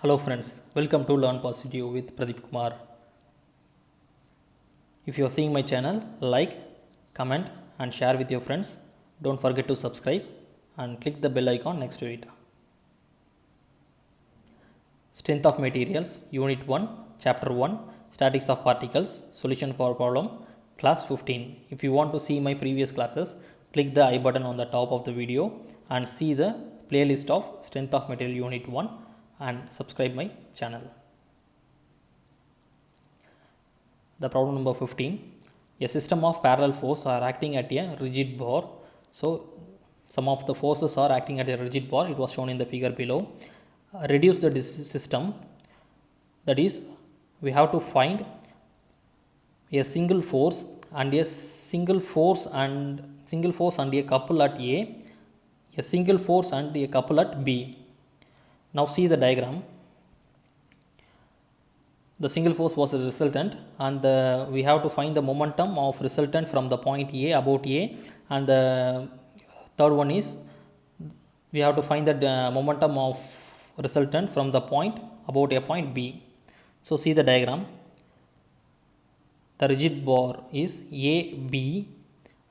Hello friends, welcome to Learn Positive with Pradeep Kumar. If you are seeing my channel, like, comment and share with your friends. Don't forget to subscribe and click the bell icon next to it. Strength of Materials, Unit 1, Chapter 1, Statics of Particles, Solution for Problem, Class 15. If you want to see my previous classes, click the I button on the top of the video and see the playlist of Strength of Material Unit 1 and subscribe my channel. The problem number 15. A system of parallel force are acting at a rigid bar. So, some of the forces are acting at a rigid bar. It was shown in the figure below. Reduce the system. That is, we have to find a single force and a couple at a single force and a couple at B. Now see the diagram. The single force was a resultant and we have to find the momentum of resultant from the point A, about A, and the third one is we have to find the momentum of resultant from the point about a point B. So see the diagram. The rigid bar is AB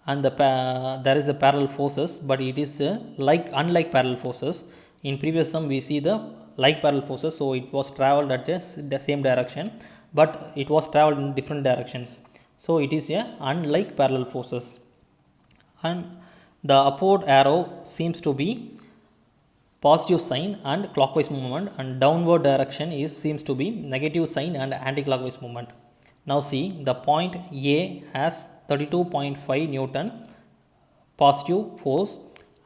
and there is a parallel forces, but it is unlike parallel forces. In previous sum we see the like parallel forces, so it was traveled at the same direction, but it was traveled in different directions. So it is a unlike parallel forces, and the upward arrow seems to be positive sign and clockwise movement, and downward direction seems to be negative sign and anti-clockwise movement. Now see, the point A has 32.5 Newton positive force,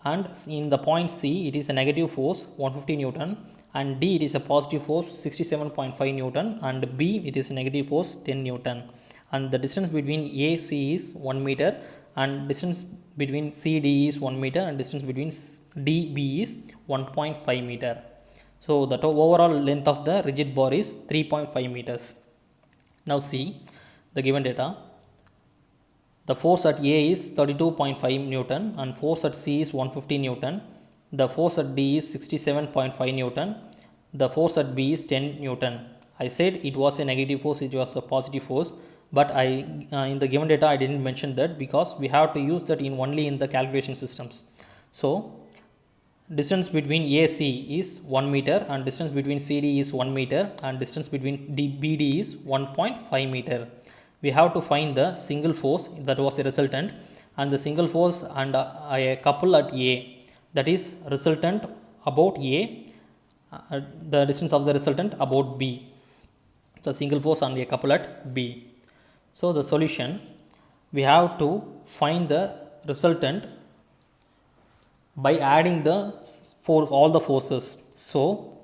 and in the point C it is a negative force 150 Newton, and D it is a positive force 67.5 Newton, and B it is a negative force 10 Newton, and the distance between AC is 1 meter, and distance between CD is 1 meter, and distance between DB is 1.5 meter. So the overall length of the rigid bar is 3.5 meters. Now see the given data. The force at A is 32.5 Newton and force at C is 150 Newton. The force at D is 67.5 Newton. The force at B is 10 Newton. I said it was a negative force, it was a positive force, but in the given data I didn't mention that because we have to use that only in the calculation systems. So distance between AC is 1 meter and distance between CD is 1 meter and distance between BD is 1.5 meter. We have to find the single force that was a resultant and the single force and a couple at A, that is resultant about A, the distance of the resultant about B, the single force and a couple at B. So the solution, we have to find the resultant by adding all the forces. So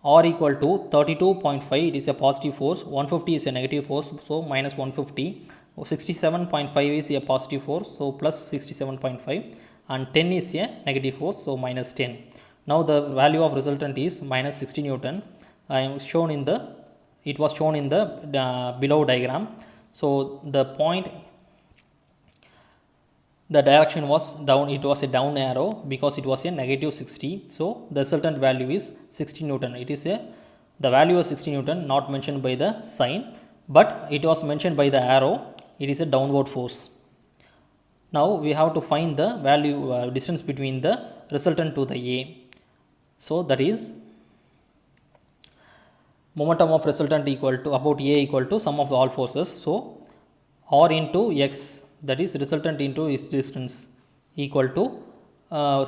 R equal to 32.5, it is a positive force, 150 is a negative force, so minus 150, 67.5 is a positive force, so plus 67.5, and 10 is a negative force, so minus 10. Now the value of resultant is minus 60 Newton. It was shown in the below diagram. So the point, the direction was down, it was a down arrow because it was a negative 60. So the resultant value is 60 Newton. It is the value of 60 Newton not mentioned by the sign, but it was mentioned by the arrow. It is a downward force. Now we have to find the value distance between the resultant to the A. So that is momentum of resultant equal to about A equal to sum of all forces. So R into X, that is resultant into its distance, equal to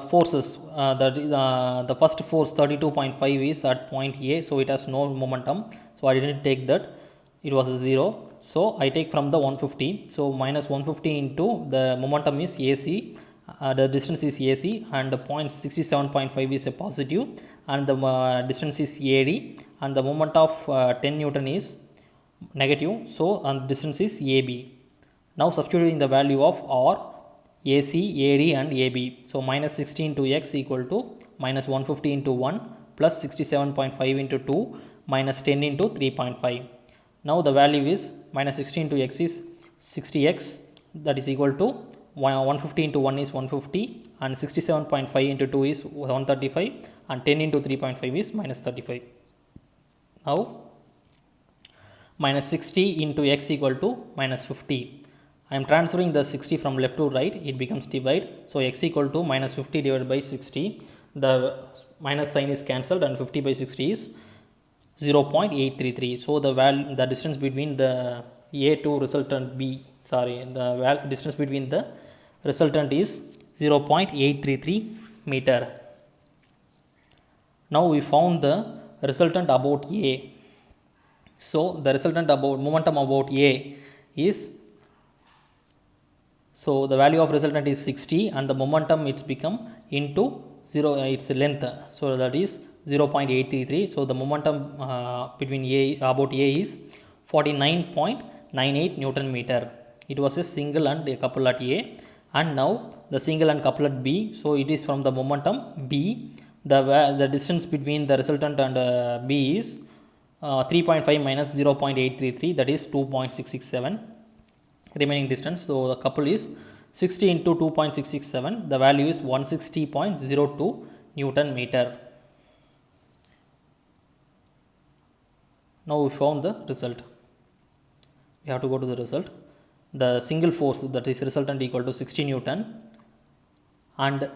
forces. The first force 32.5 is at point A, so it has no momentum, so I didn't take that, it was a 0. So I take from the 150, so minus 150 into the momentum is AC, the distance is AC, and the point 67.5 is a positive, and the distance is AD, and the moment of 10 Newton is negative, so and distance is AB. Now substituting the value of R, AC, AD and AB. So minus 60 into X equal to minus 150 into 1 plus 67.5 into 2 minus 10 into 3.5. Now the value is minus 60 into X is 60X, that is equal to 150 into 1 is 150 and 67.5 into 2 is 135 and 10 into 3.5 is minus 35. Now minus 60 into x equal to minus 50. I am transferring the 60 from left to right, it becomes divide. So x equal to minus 50 divided by 60, the minus sign is cancelled and 50 by 60 is 0.833. So the distance between the A to resultant B, the distance between the resultant is 0.833 meter. Now we found the resultant about A. So the resultant about momentum about A is, so the value of resultant is 60 and the momentum it's become into 0 its length, so that is 0.833. so the momentum between A about A is 49.98 Newton meter. It was a single and a couple at A, and now the single and couple at B. So it is from the momentum B. The distance between the resultant and B is 3.5 minus 0.833, that is 2.667 remaining distance. So the couple is 60 into 2.667, the value is 160.02 Newton meter. Now we found the result. We have to go to the result. The single force, that is resultant, equal to 60 Newton, and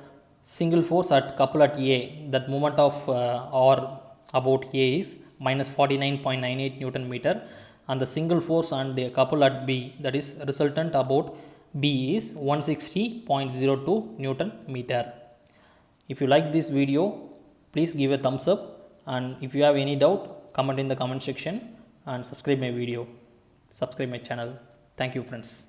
single force at couple at A, that moment of or about A is minus 49.98 Newton meter, and the single force and the couple at B, that is resultant about B, is 160.02 Newton meter. If you like this video, please give a thumbs up, and if you have any doubt, comment in the comment section and subscribe my channel. Thank you friends.